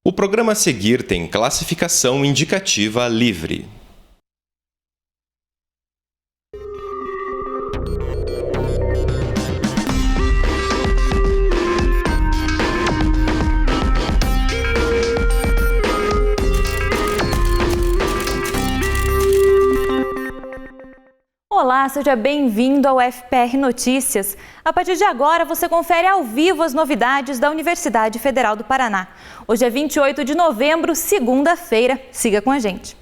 O programa a seguir tem classificação indicativa livre. Olá, seja bem-vindo ao FPR Notícias. A partir de agora, você confere ao vivo as novidades da Universidade Federal do Paraná. Hoje é 28 de novembro, segunda-feira. Siga com a gente.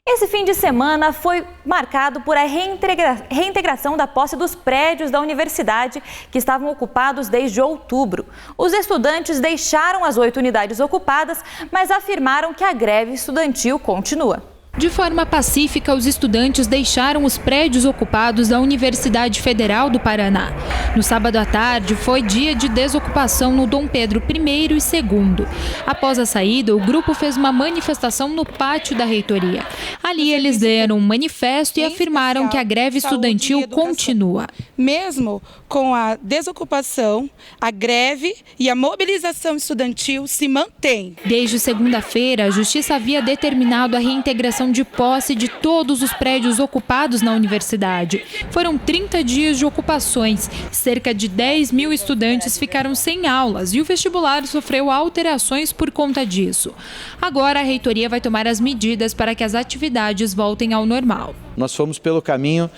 Esse fim de semana foi marcado por a reintegração da posse dos prédios da universidade que estavam ocupados desde outubro. Os estudantes deixaram as 8 unidades ocupadas, mas afirmaram que a greve estudantil continua. De forma pacífica, os estudantes deixaram os prédios ocupados da Universidade Federal do Paraná. No sábado à tarde, foi dia de desocupação no Dom Pedro I e II. Após a saída, o grupo fez uma manifestação no pátio da reitoria. Ali, eles deram um manifesto e afirmaram que a greve estudantil continua. Mesmo com a desocupação, a greve e a mobilização estudantil se mantém. Desde segunda-feira, a Justiça havia determinado a reintegração de posse de todos os prédios ocupados na universidade. Foram 30 dias de ocupações. Cerca de 10 mil estudantes ficaram sem aulas e o vestibular sofreu alterações por conta disso. Agora, a reitoria vai tomar as medidas para que as atividades voltem ao normal. Nós fomos pelo caminho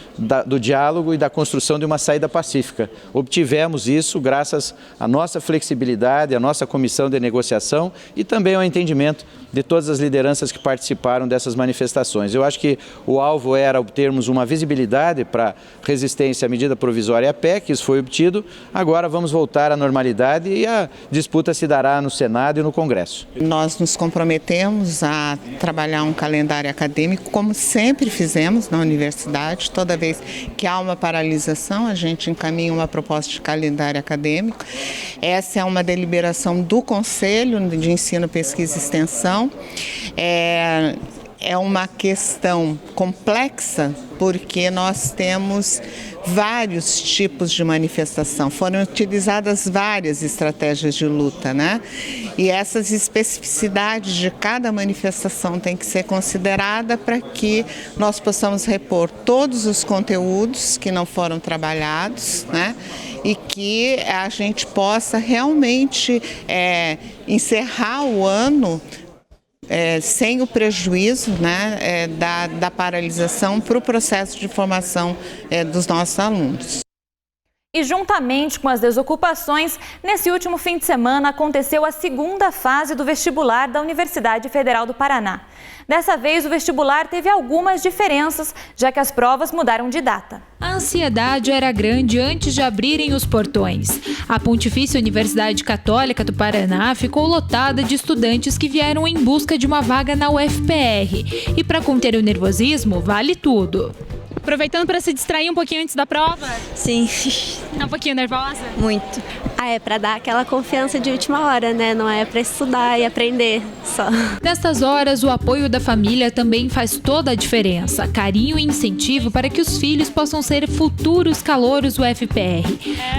do diálogo e da construção de uma saída pacífica. Obtivemos isso graças à nossa flexibilidade, à nossa comissão de negociação e também ao entendimento de todas as lideranças que participaram dessas manifestações. Eu acho que o alvo era obtermos uma visibilidade para resistência à medida provisória e à PEC, isso foi obtido. Agora vamos voltar à normalidade e a disputa se dará no Senado e no Congresso. Nós nos comprometemos a trabalhar um calendário acadêmico, como sempre fizemos na universidade. Toda vez que há uma paralisação, a gente encaminha uma proposta de calendário acadêmico. Essa é uma deliberação do Conselho de Ensino, Pesquisa e Extensão. É uma questão complexa porque nós temos vários tipos de manifestação. Foram utilizadas várias estratégias de luta, né? E essas especificidades de cada manifestação têm que ser considerada para que nós possamos repor todos os conteúdos que não foram trabalhados, né? E que a gente possa realmente encerrar o ano sem o prejuízo, né, da paralisação para o processo de formação dos nossos alunos. E juntamente com as desocupações, nesse último fim de semana aconteceu a segunda fase do vestibular da Universidade Federal do Paraná. Dessa vez, o vestibular teve algumas diferenças, já que as provas mudaram de data. A ansiedade era grande antes de abrirem os portões. A Pontifícia Universidade Católica do Paraná ficou lotada de estudantes que vieram em busca de uma vaga na UFPR. E para conter o nervosismo, vale tudo. Aproveitando para se distrair um pouquinho antes da prova? Sim. Tá um pouquinho nervosa? Muito. É para dar aquela confiança de última hora, né? Não é para estudar e aprender só. Nestas horas, o apoio da família também faz toda a diferença. Carinho e incentivo para que os filhos possam ser futuros calouros UFPR.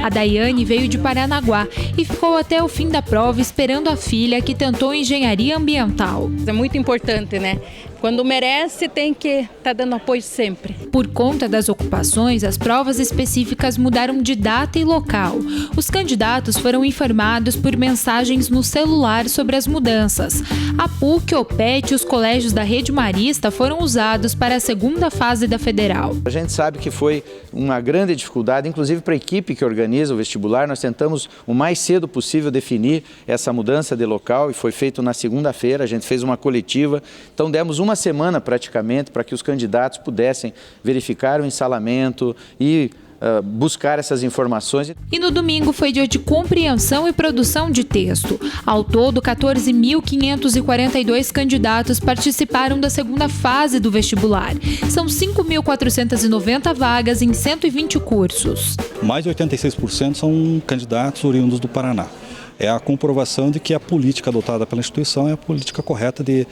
A Daiane veio de Paranaguá e ficou até o fim da prova esperando a filha que tentou engenharia ambiental. É muito importante, né? Quando merece, tem que estar dando apoio sempre. Por conta das ocupações, as provas específicas mudaram de data e local. Os candidatos foram informados por mensagens no celular sobre as mudanças. A PUC, o PET e os colégios da Rede Marista foram usados para a segunda fase da Federal. A gente sabe que foi uma grande dificuldade, inclusive para a equipe que organiza o vestibular. Nós tentamos o mais cedo possível definir essa mudança de local e foi feito na segunda-feira. A gente fez uma coletiva, então demos uma semana praticamente para que os candidatos pudessem verificar o ensalamento e buscar essas informações. E no domingo foi dia de compreensão e produção de texto. Ao todo, 14.542 candidatos participaram da segunda fase do vestibular. São 5.490 vagas em 120 cursos. Mais de 86% são candidatos oriundos do Paraná. é a comprovação de que a política adotada pela instituição é a política correta de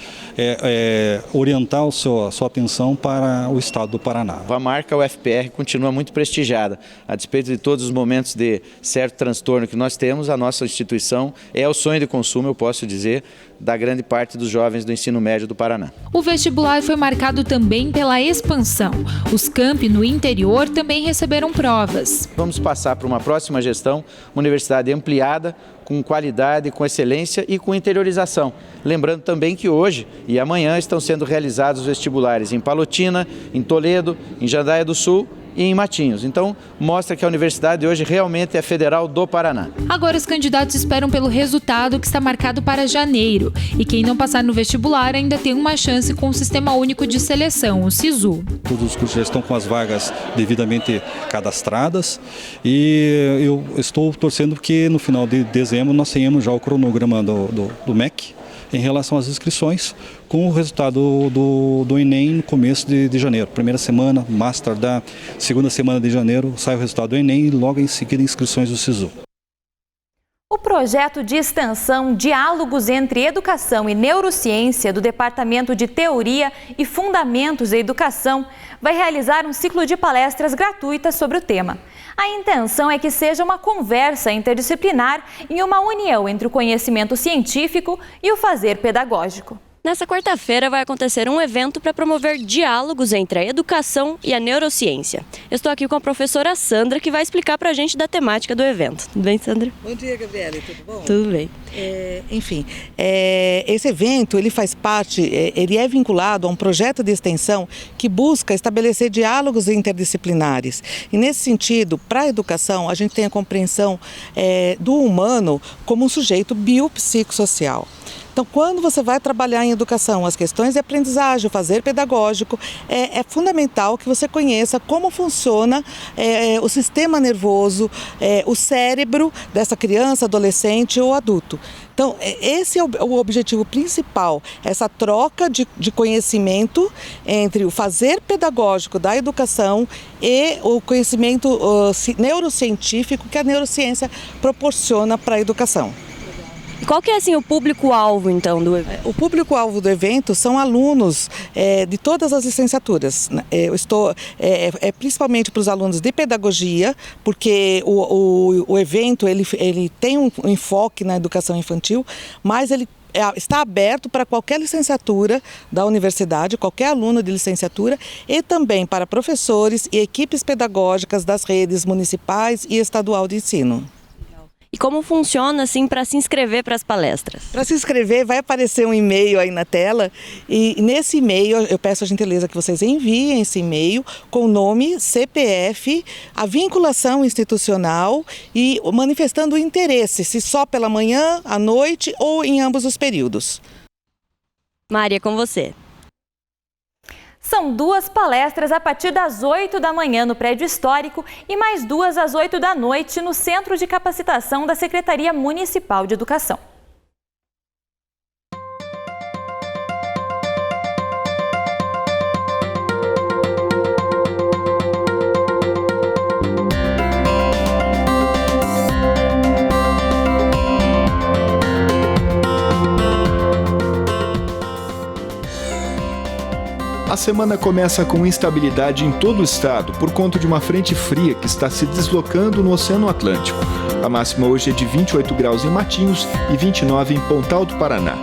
orientar a sua atenção para o estado do Paraná. A marca UFPR continua muito prestigiada. A despeito de todos os momentos de certo transtorno que nós temos, a nossa instituição é o sonho de consumo, eu posso dizer, da grande parte dos jovens do ensino médio do Paraná. O vestibular foi marcado também pela expansão. Os campi no interior também receberam provas. Vamos passar para uma próxima gestão, uma universidade ampliada, com qualidade, com excelência e com interiorização. Lembrando também que hoje e amanhã estão sendo realizados os vestibulares em Palotina, em Toledo, em Jandaia do Sul e em Matinhos. Então, mostra que a universidade hoje realmente é federal do Paraná. Agora os candidatos esperam pelo resultado, que está marcado para janeiro. E quem não passar no vestibular ainda tem uma chance com o Sistema Único de Seleção, o SISU. Todos os cursos já estão com as vagas devidamente cadastradas e eu estou torcendo que no final de dezembro nós tenhamos já o cronograma do MEC em relação às inscrições, com o resultado do Enem no começo de janeiro. Primeira semana, mais tardar, segunda semana de janeiro, sai o resultado do Enem e logo em seguida inscrições do SISU. O projeto de extensão Diálogos entre Educação e Neurociência do Departamento de Teoria e Fundamentos da Educação vai realizar um ciclo de palestras gratuitas sobre o tema. A intenção é que seja uma conversa interdisciplinar e uma união entre o conhecimento científico e o fazer pedagógico. Nessa quarta-feira vai acontecer um evento para promover diálogos entre a educação e a neurociência. Eu estou aqui com a professora Sandra, que vai explicar para a gente da temática do evento. Tudo bem, Sandra? Bom dia, Gabriele. Tudo bom? Tudo bem. Esse evento ele faz parte, ele é vinculado a um projeto de extensão que busca estabelecer diálogos interdisciplinares. E nesse sentido, para a educação, a gente tem a compreensão do humano como um sujeito biopsicossocial. Então, quando você vai trabalhar em educação, as questões de aprendizagem, o fazer pedagógico, é fundamental que você conheça como funciona o sistema nervoso, o cérebro dessa criança, adolescente ou adulto. Então, esse é o objetivo principal, essa troca de conhecimento entre o fazer pedagógico da educação e o conhecimento neurocientífico que a neurociência proporciona para a educação. E qual que é assim, o público-alvo, então, do evento? O público-alvo do evento são alunos de todas as licenciaturas. Eu estou principalmente para os alunos de pedagogia, porque o evento ele tem um enfoque na educação infantil, mas ele está aberto para qualquer licenciatura da universidade, qualquer aluno de licenciatura, e também para professores e equipes pedagógicas das redes municipais e estadual de ensino. E como funciona assim para se inscrever para as palestras? Para se inscrever vai aparecer um e-mail aí na tela e nesse e-mail eu peço a gentileza que vocês enviem esse e-mail com o nome, CPF, a vinculação institucional e manifestando o interesse, se só pela manhã, à noite ou em ambos os períodos. Maria, com você. São 2 palestras a partir das 8 da manhã no Prédio Histórico e mais 2 às 8 da noite no Centro de Capacitação da Secretaria Municipal de Educação. A semana começa com instabilidade em todo o estado por conta de uma frente fria que está se deslocando no Oceano Atlântico. A máxima hoje é de 28 graus em Matinhos e 29 em Pontal do Paraná.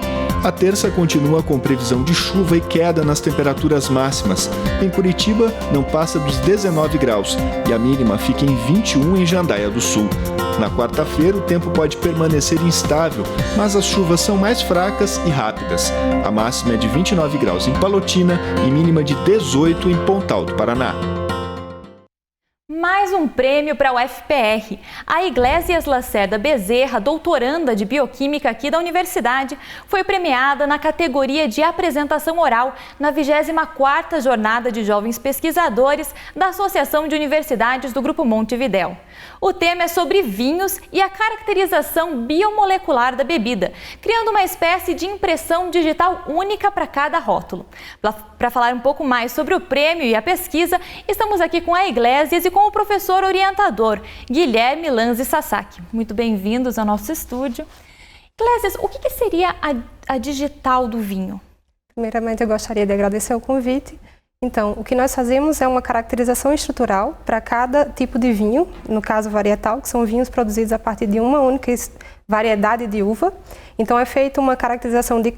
A terça continua com previsão de chuva e queda nas temperaturas máximas. Em Curitiba, não passa dos 19 graus e a mínima fica em 21 em Jandaia do Sul. Na quarta-feira, o tempo pode permanecer instável, mas as chuvas são mais fracas e rápidas. A máxima é de 29 graus em Palotina e mínima de 18 em Pontal do Paraná. Mais um prêmio para o UFPR. A Iglesias Lacerda Bezerra, doutoranda de Bioquímica aqui da Universidade, foi premiada na categoria de apresentação oral na 24ª Jornada de Jovens Pesquisadores da Associação de Universidades do Grupo Montevidéu. O tema é sobre vinhos e a caracterização biomolecular da bebida, criando uma espécie de impressão digital única para cada rótulo. Para falar um pouco mais sobre o prêmio e a pesquisa, estamos aqui com a Iglesias e com o professor orientador, Guilherme Lanzi Sasaki. Muito bem-vindos ao nosso estúdio. Iglesias, o que seria a digital do vinho? Primeiramente, eu gostaria de agradecer o convite. Então, o que nós fazemos é uma caracterização estrutural para cada tipo de vinho, no caso varietal, que são vinhos produzidos a partir de uma única variedade de uva. Então, é feita uma caracterização de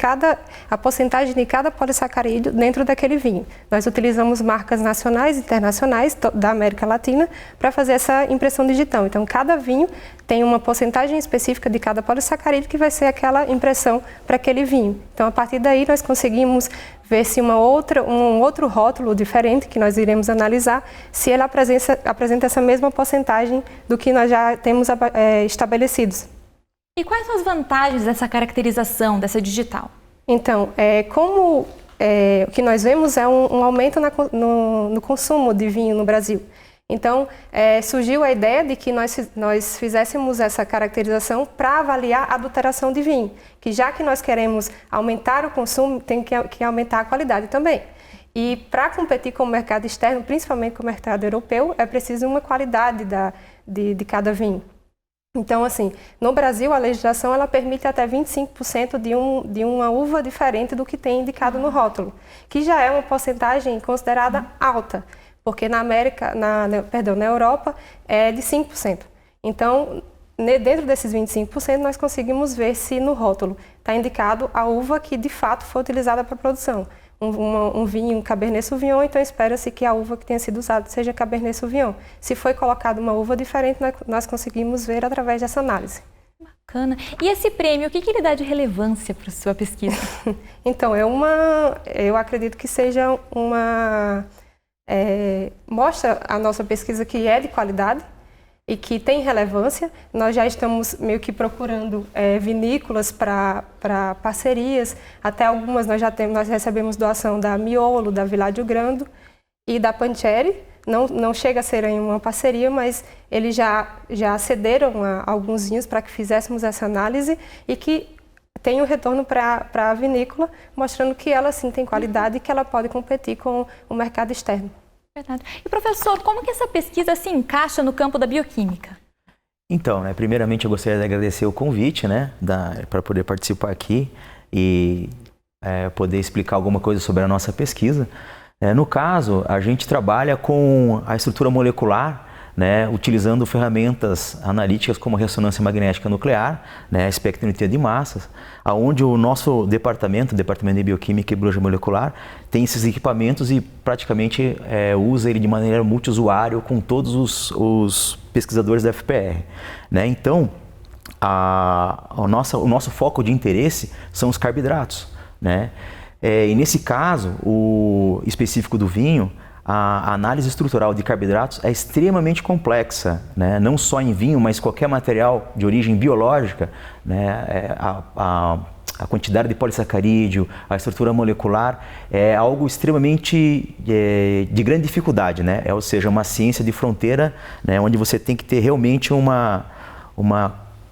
a porcentagem de cada polissacarídeo dentro daquele vinho. Nós utilizamos marcas nacionais e internacionais da América Latina para fazer essa impressão digital. Então, cada vinho tem uma porcentagem específica de cada polissacarídeo que vai ser aquela impressão para aquele vinho. Então, a partir daí, nós conseguimos ver se um outro rótulo diferente que nós iremos analisar, se ele apresenta essa mesma porcentagem do que nós já temos estabelecidos. E quais são as vantagens dessa caracterização, dessa digital? Então, o que nós vemos é um aumento no consumo de vinho no Brasil. Então, surgiu a ideia de que nós fizéssemos essa caracterização para avaliar a adulteração de vinho, que já que nós queremos aumentar o consumo, tem que aumentar a qualidade também. E para competir com o mercado externo, principalmente com o mercado europeu, é preciso uma qualidade de cada vinho. Então, assim, no Brasil, a legislação ela permite até 25% de uma uva diferente do que tem indicado no rótulo, que já é uma porcentagem considerada alta, porque na Europa é de 5%. Então, dentro desses 25%, nós conseguimos ver se no rótulo está indicado a uva que de fato foi utilizada para a produção. Um vinho, um Cabernet Sauvignon, então espera-se que a uva que tenha sido usada seja Cabernet Sauvignon. Se foi colocada uma uva diferente, nós conseguimos ver através dessa análise. Bacana. E esse prêmio, o que ele dá de relevância para a sua pesquisa? Então, eu acredito que seja mostra a nossa pesquisa que é de qualidade e que tem relevância. Nós já estamos meio que procurando vinícolas para parcerias, até algumas nós recebemos doação da Miolo, da Villaggio Grando e da Pancheri. Não chega a ser uma parceria, mas eles já cederam a alguns vinhos para que fizéssemos essa análise e que tem um retorno para a vinícola, mostrando que ela sim tem qualidade e que ela pode competir com o mercado externo. Verdade. E professor, como que essa pesquisa se encaixa no campo da bioquímica? Então, primeiramente eu gostaria de agradecer o convite, para poder participar aqui e poder explicar alguma coisa sobre a nossa pesquisa. No caso, a gente trabalha com a estrutura molecular, utilizando ferramentas analíticas como a ressonância magnética nuclear, a espectrometria de massas, onde o nosso departamento de Bioquímica e Biologia Molecular, tem esses equipamentos e praticamente usa ele de maneira multiusuário com todos os pesquisadores da FPR. Então, o nosso foco de interesse são os carboidratos. E nesse caso, o específico do vinho, a análise estrutural de carboidratos é extremamente complexa, não só em vinho, mas qualquer material de origem biológica, a quantidade de polissacarídeo, a estrutura molecular é algo extremamente de grande dificuldade, ou seja, uma ciência de fronteira, onde você tem que ter realmente uma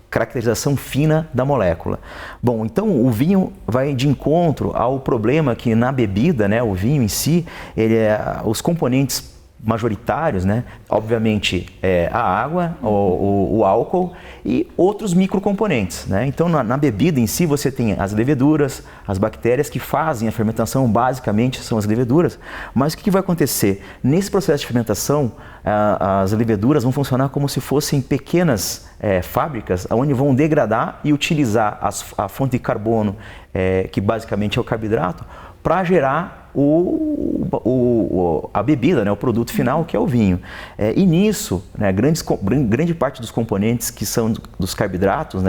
caracterização fina da molécula. Bom, então o vinho vai de encontro ao problema que na bebida, o vinho em si, os componentes majoritários, obviamente a água, o álcool e outros microcomponentes. Então na bebida em si você tem as leveduras, as bactérias que fazem a fermentação, basicamente são as leveduras, mas o que vai acontecer? Nesse processo de fermentação, as leveduras vão funcionar como se fossem pequenas fábricas onde vão degradar e utilizar a fonte de carbono, que basicamente é o carboidrato, para gerar a bebida, o produto final, que é o vinho. E nisso, grande parte dos componentes que são dos carboidratos,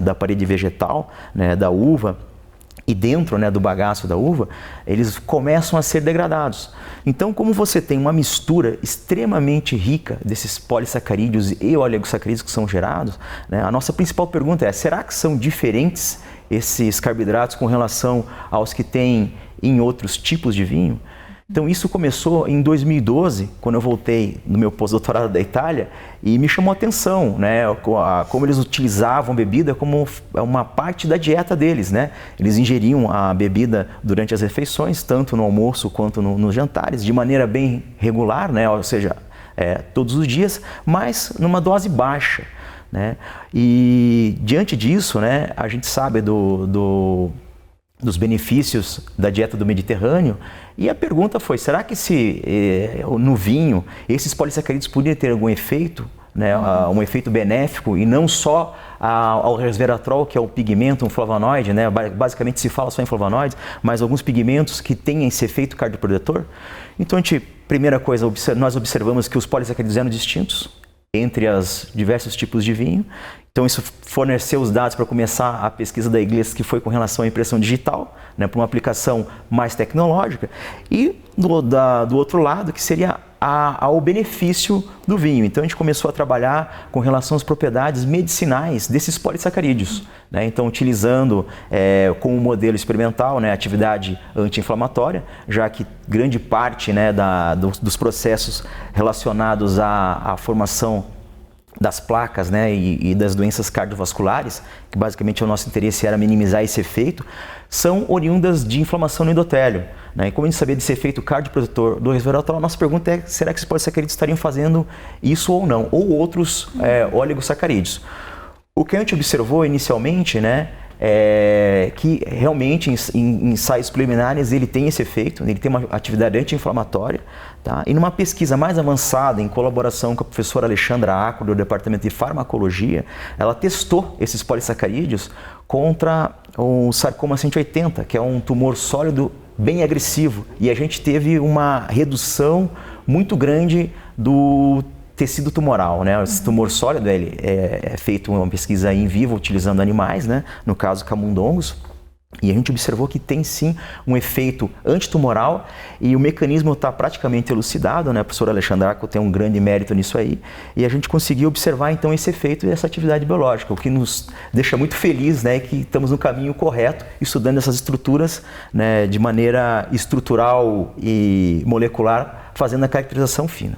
da parede vegetal, da uva, e dentro do bagaço da uva, eles começam a ser degradados. Então, como você tem uma mistura extremamente rica desses polissacarídeos e oligosacarídeos que são gerados, a nossa principal pergunta é: será que são diferentes esses carboidratos com relação aos que tem em outros tipos de vinho? Então isso começou em 2012, quando eu voltei no meu pós-doutorado da Itália, e me chamou a atenção, né, como eles utilizavam bebida como uma parte da dieta deles, né? Eles ingeriam a bebida durante as refeições, tanto no almoço quanto nos jantares, de maneira bem regular, né? Ou seja, todos os dias, mas numa dose baixa, né? E diante disso, né, a gente sabe dos benefícios da dieta do Mediterrâneo, e a pergunta foi, será que no vinho esses polissacarídeos poderiam ter algum efeito, né, um efeito benéfico, e não só ao resveratrol, que é o pigmento, um flavonoide, né, basicamente se fala só em flavonoides, mas alguns pigmentos que têm esse efeito cardioprotetor? Então, primeira coisa, nós observamos que os polissacarídeos eram distintos entre os diversos tipos de vinho. Então isso forneceu os dados para começar a pesquisa da Iglesias, que foi com relação à impressão digital, né, para uma aplicação mais tecnológica, e do outro lado, que seria ao benefício do vinho. Então a gente começou a trabalhar com relação às propriedades medicinais desses polissacarídeos, né? Então utilizando como modelo experimental, né, atividade anti-inflamatória, já que grande parte, né, dos processos relacionados à formação das placas, né, e das doenças cardiovasculares, que basicamente o nosso interesse era minimizar esse efeito, são oriundas de inflamação no endotélio, né? E como a gente sabia desse efeito cardioprotetor do resveratrol, a nossa pergunta é, será que esses polissacarídeos estariam fazendo isso ou não? Ou outros oligosacarídeos? O que a gente observou inicialmente, né, que realmente em ensaios preliminares ele tem esse efeito, ele tem uma atividade anti-inflamatória, tá? E numa pesquisa mais avançada, em colaboração com a professora Alexandra Acro, do Departamento de Farmacologia, ela testou esses polissacarídeos contra o sarcoma 180, que é um tumor sólido bem agressivo, e a gente teve uma redução muito grande do tecido tumoral, né? Esse tumor sólido é feito uma pesquisa in vivo utilizando animais, né? No caso camundongos, e a gente observou que tem sim um efeito antitumoral, e o mecanismo está praticamente elucidado, né? A professora Alexandra tem um grande mérito nisso aí, e a gente conseguiu observar então esse efeito e essa atividade biológica, o que nos deixa muito feliz, né? Que estamos no caminho correto, estudando essas estruturas, né, de maneira estrutural e molecular, fazendo a caracterização fina.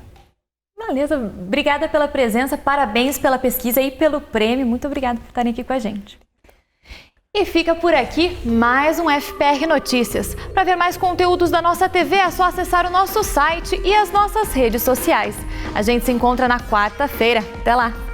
Beleza, obrigada pela presença, parabéns pela pesquisa e pelo prêmio, muito obrigada por estarem aqui com a gente. E fica por aqui mais um FPR Notícias. Para ver mais conteúdos da nossa TV é só acessar o nosso site e as nossas redes sociais. A gente se encontra na quarta-feira. Até lá!